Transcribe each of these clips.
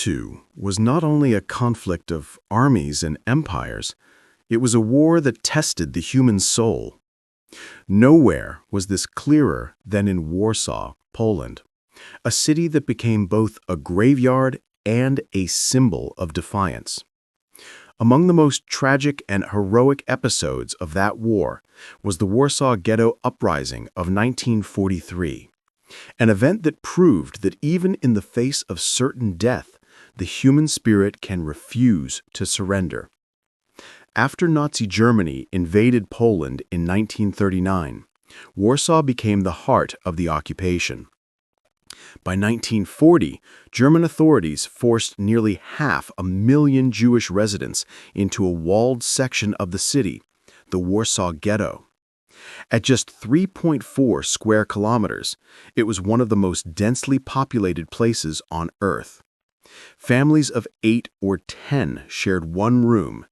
II was not only a conflict of armies and empires, it was a war that tested the human soul. Nowhere was this clearer than in Warsaw, Poland, a city that became both a graveyard and a symbol of defiance. Among the most tragic and heroic episodes of that war was the Warsaw Ghetto Uprising of 1943, an event that proved that even in the face of certain death, the human spirit can refuse to surrender. After Nazi Germany invaded Poland in 1939, Warsaw became the heart of the occupation. By 1940, German authorities forced nearly 500,000 Jewish residents into a walled section of the city, the Warsaw Ghetto. At just 3.4 square kilometers, it was one of the most densely populated places on Earth. Families of 8 or 10 shared one room.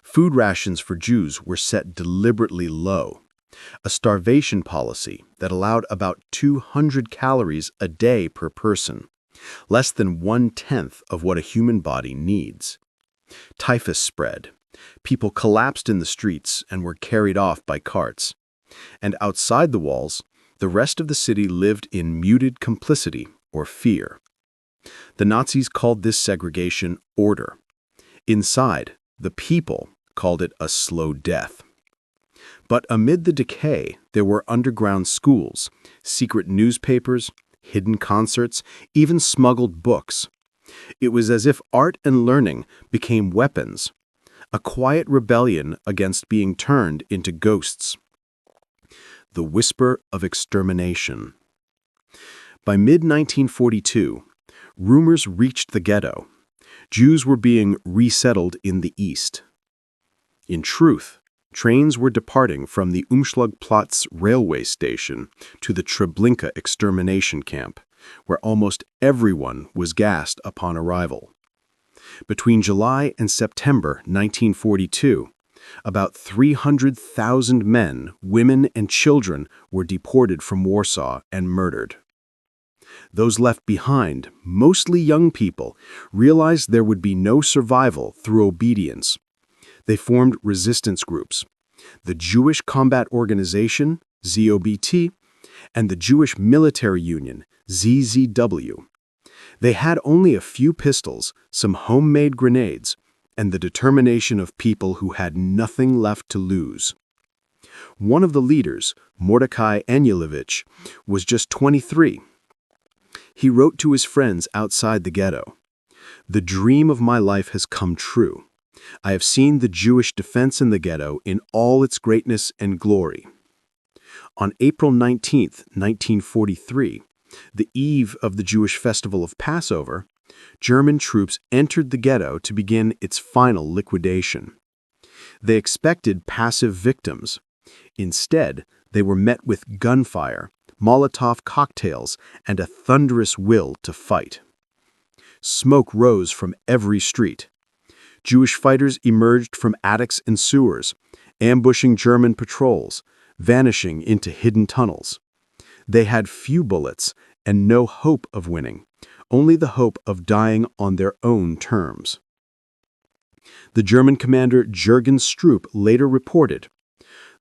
Food rations for Jews were set deliberately low. A starvation policy that allowed about 200 calories a day per person, less than 1/10 of what a human body needs. Typhus spread. People collapsed in the streets and were carried off by carts. And outside the walls, the rest of the city lived in muted complicity or fear. The Nazis called this segregation order. Inside, the people called it a slow death. But amid the decay, there were underground schools, secret newspapers, hidden concerts, even smuggled books. It was as if art and learning became weapons, a quiet rebellion against being turned into ghosts. The whisper of extermination. By mid-1942, rumors reached the ghetto. Jews were being resettled in the east. In truth, trains were departing from the Umschlagplatz railway station to the Treblinka extermination camp, where almost everyone was gassed upon arrival. Between July and September 1942, about 300,000 men, women, and children were deported from Warsaw and murdered. Those left behind, mostly young people, realized there would be no survival through obedience. They formed resistance groups, the Jewish Combat Organization, ZOBT, and the Jewish Military Union, ZZW. They had only a few pistols, some homemade grenades, and the determination of people who had nothing left to lose. One of the leaders, Mordecai Anielewicz, was just 23. He wrote to his friends outside the ghetto, "The dream of my life has come true. I have seen the Jewish defense in the ghetto in all its greatness and glory." On April 19, 1943, the eve of the Jewish festival of Passover, German troops entered the ghetto to begin its final liquidation. They expected passive victims. Instead, they were met with gunfire, Molotov cocktails, and a thunderous will to fight. Smoke rose from every street. Jewish fighters emerged from attics and sewers, ambushing German patrols, vanishing into hidden tunnels. They had few bullets and no hope of winning, only the hope of dying on their own terms. The German commander Jürgen Stroop later reported,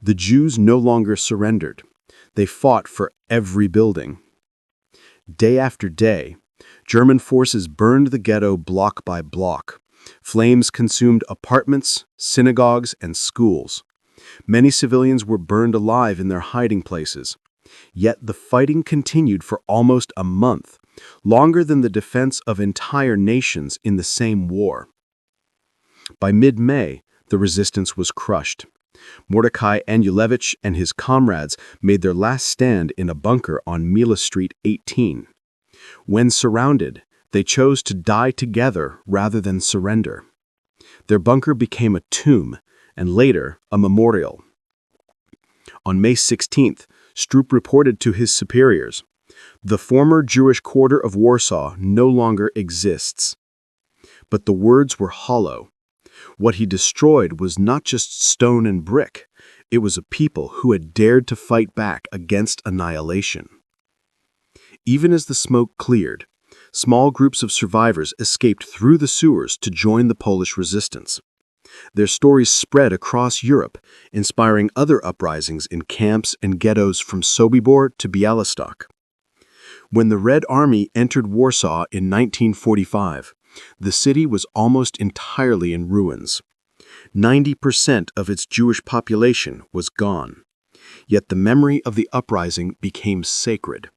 "The Jews no longer surrendered. They fought for every building." Day after day, German forces burned the ghetto block by block. Flames consumed apartments, synagogues, and schools. Many civilians were burned alive in their hiding places. Yet the fighting continued for almost a month, longer than the defense of entire nations in the same war. By mid-May, the resistance was crushed. Mordecai Anielewicz and his comrades made their last stand in a bunker on Mila Street 18. When surrounded, they chose to die together rather than surrender. Their bunker became a tomb and later a memorial. On May 16th, Stroop reported to his superiors, "The former Jewish quarter of Warsaw no longer exists." But the words were hollow. What he destroyed was not just stone and brick, it was a people who had dared to fight back against annihilation. Even as the smoke cleared, Small groups of survivors escaped through the sewers to join the Polish resistance. Their stories spread across Europe, inspiring other uprisings in camps and ghettos from Sobibor to Białystok. When the Red Army entered Warsaw in 1945, the city was almost entirely in ruins. 90% of its Jewish population was gone. Yet the memory of the uprising became sacred.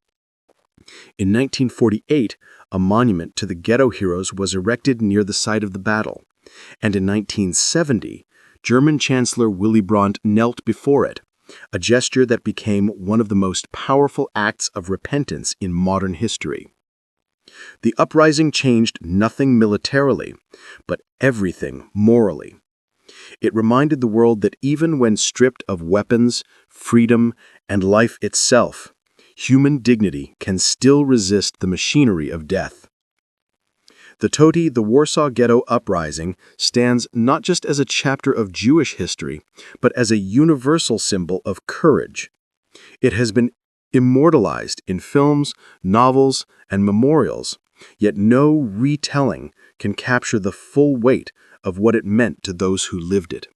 In 1948, a monument to the ghetto heroes was erected near the site of the battle, and in 1970, German Chancellor Willy Brandt knelt before it, a gesture that became one of the most powerful acts of repentance in modern history. The uprising changed nothing militarily, but everything morally. It reminded the world that even when stripped of weapons, freedom, and life itself, human dignity can still resist the machinery of death. The Warsaw Ghetto Uprising, stands not just as a chapter of Jewish history, but as a universal symbol of courage. It has been immortalized in films, novels, and memorials, yet no retelling can capture the full weight of what it meant to those who lived it.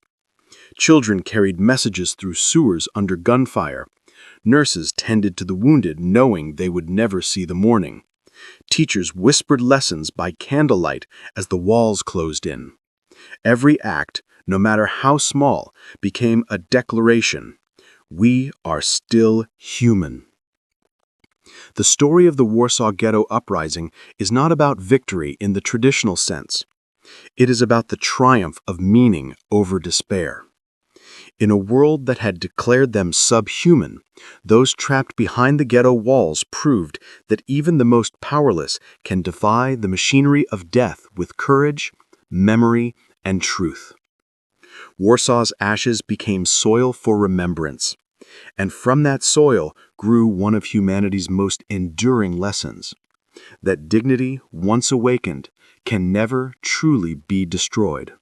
Children carried messages through sewers under gunfire. Nurses tended to the wounded knowing they would never see the morning. Teachers whispered lessons by candlelight as the walls closed in. Every act, no matter how small, became a declaration. We are still human. The story of the Warsaw Ghetto Uprising is not about victory in the traditional sense. It is about the triumph of meaning over despair. In a world that had declared them subhuman, those trapped behind the ghetto walls proved that even the most powerless can defy the machinery of death with courage, memory, and truth. Warsaw's ashes became soil for remembrance, and from that soil grew one of humanity's most enduring lessons, that dignity, once awakened, can never truly be destroyed.